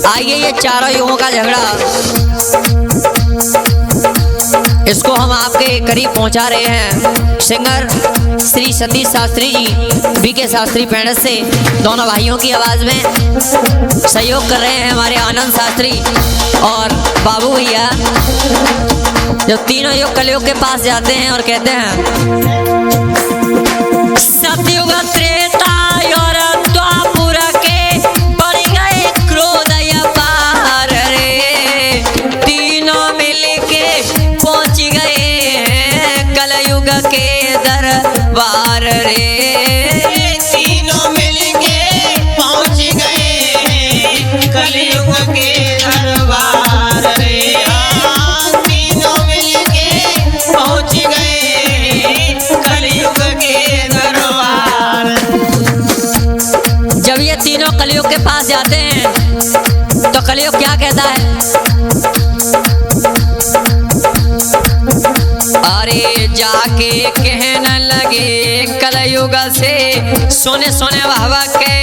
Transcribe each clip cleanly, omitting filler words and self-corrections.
आइए ये चारों युगों का झगड़ा इसको हम आपके करीब पहुंचा रहे हैं। सिंगर श्री सतीश शास्त्री जी, बीके शास्त्री पेंडस से, दोनों भाइयों की आवाज में सहयोग कर रहे हैं हमारे आनंद शास्त्री और बाबू भैया, जो तीनों युग कलयुग के पास जाते हैं और कहते हैं सतयुग त्रेता और द्वापर के बढ़ गए क्रोध अपार रे, तीनों मिलके पहुंच गए हैं कलयुग के दरबार रे, तीनों मिलके पहुंच गए हैं कलयुग के दरबार रे, तीनों मिलके पहुंच गए कलयुग के दरबार। जब ये तीनों कलयुग के पास जाते हैं तो कलयुग क्या कहता है? अरे जाके कहने लगे कलयुग से, सोने सोने बाबा के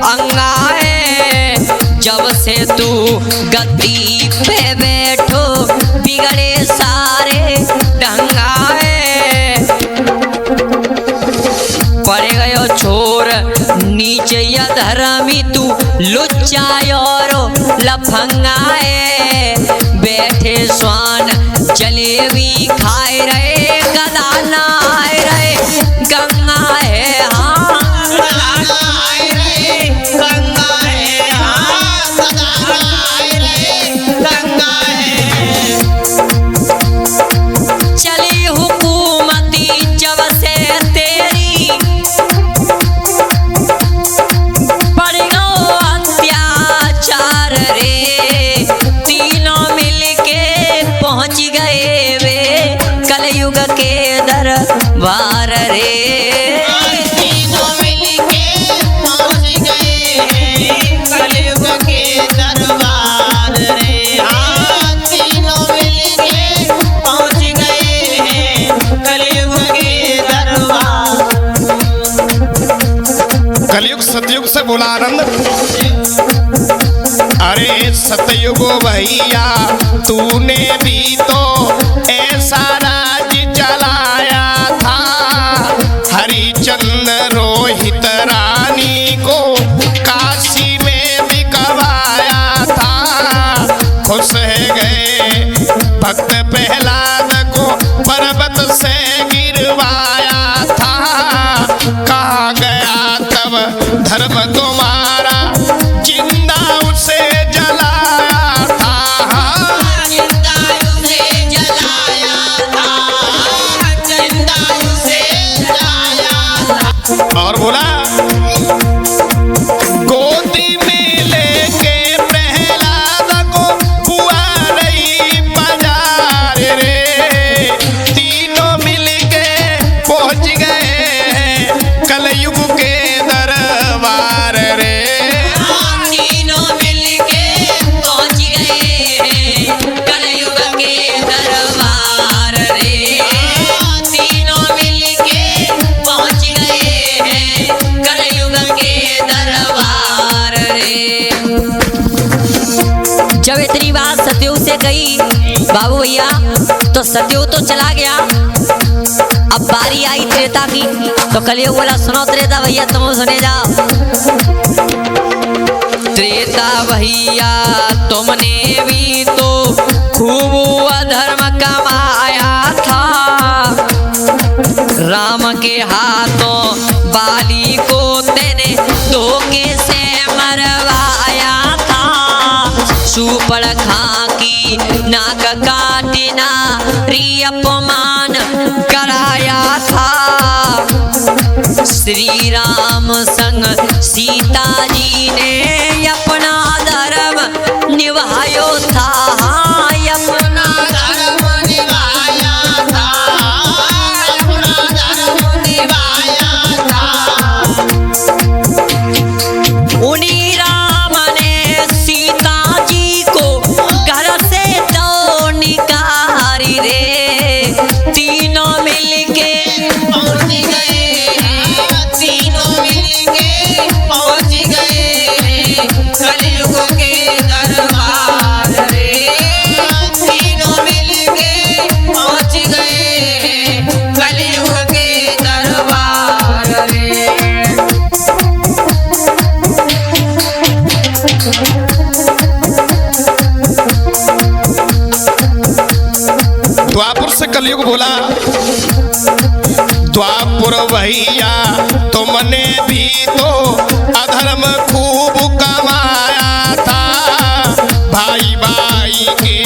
अंगाए, जब से तू गद्दी पे बैठो बिगड़े सारे ढंगाए, पड़े गयो छोर नीचे या धर्मी तू लुच्चा और लफंगाए, बैठे स्वान जलेबी खाए रहे गदा नहाए रहे गंगा है हाँ, गदा नहाए रहे गंगा है हाँ, गदा नहाए रहे गंगा है। चली हुकूमती जब से तेरी, बढ़ गयो अत्याचार रे, तीनों मिलके पहुंच गए वे कलयुग के दरबार रे, तीनों मिलके पहुंच गए हैं कलयुग के दरबार रे, हाँ, तीनों मिलके पहुंच गए हैं कलयुग के दरबार। कलयुग सतयुग से बोला आनंद। अरे सतयुग भैया तूने भी तो ऐसा राज चलाया था, हरिचंद्र रोहित रानी को काशी में बिकवाया था, खुश है गए भक्त प्रहलाद को पर्वत से गिरवाया था, कहा गया तब धर्म तुम्हारा जिंदा उसे जलाया था, जिंदा उसे जलाया था, जिंदा उसे जलाया था। और बोला गोदी में लेके प्रहलाद को हुआ रही बाजार रे, तीनों मिलके पहुंच गए कलयुग के दरबार रे, तीनों मिलके पहुंच गए हैं कलयुग के दरबार रे, तीनों मिलके पहुंच गए हैं कलयुग के दरबार रे। जब इतनी बात सतयुग से कही बाबू भैया तो सतयुग तो चला गया, अब बारी आई त्रेता की, तो कलयुग बोला सुनो त्रेता भैया तुम सुने जाओ। त्रेता भैया तुमने भी तो खूब अधर्म कमाया था, राम के हाथों बाली को तेने धोखे से मरवाया था, सुपड़ खा की नाक काटना री अपमान कराया था, श्री राम संग सीता जी ने अपना धर्म निभायो था, अपना धर्म निभाया था, अपना धर्म निभाया था। उन्हीं राम ने सीता जी को घर से तो निकाली रे, तीनों मिलके पहुंच गए, तीनों मिलके पहुंच गए द्वापुर से कलयुग बोला, द्वापुर भैया तुमने भी तो अधर्म खूब कमाया था। भाई भाई के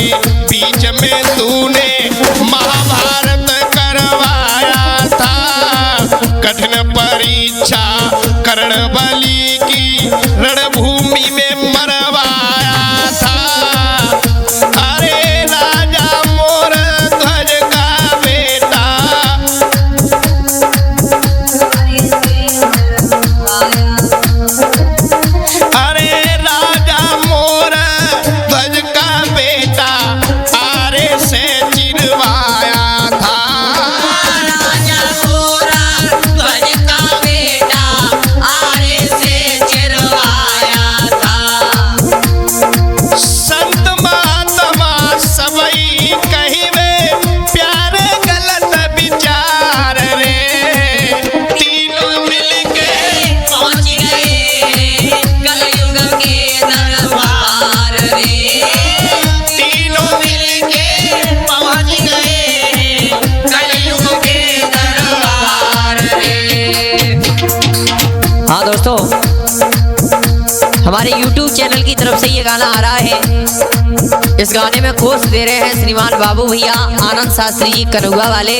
बीच में तूने महाभारत करवाया था। कठिन परीक्षा कर्ण बलि की रणभूमि में मरवाया था। अरे राजा मोर ध्वज का बेटा, अरे राजा मोर ध्वज का बेटा आरे से चिरवाया था। राजा मोरा ध्वज का बेटा आरे से चिरवाया था। संत महात्मा सबई कहिवे प्यार गलत विचार रे। तीनों मिलके पहुंच गए कलयुग के दरबार रे। तीनों मिलके पहुंच गए कलयुग के दरबार रे। हाँ दोस्तों, हमारे YouTube चैनल की तरफ से ये गाना आ रहा है। इस गाने में कोर्स दे रहे हैं श्रीमान बाबू भैया आनंद शास्त्री जी कनुआ वाले,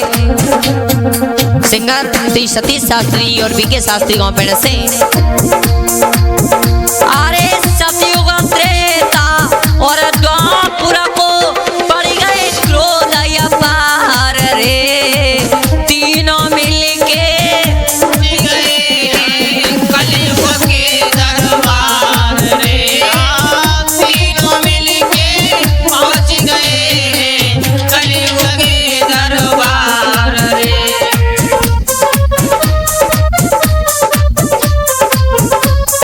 सिंगर श्री सतीश शास्त्री और बीके शास्त्री गांव पेड़ से।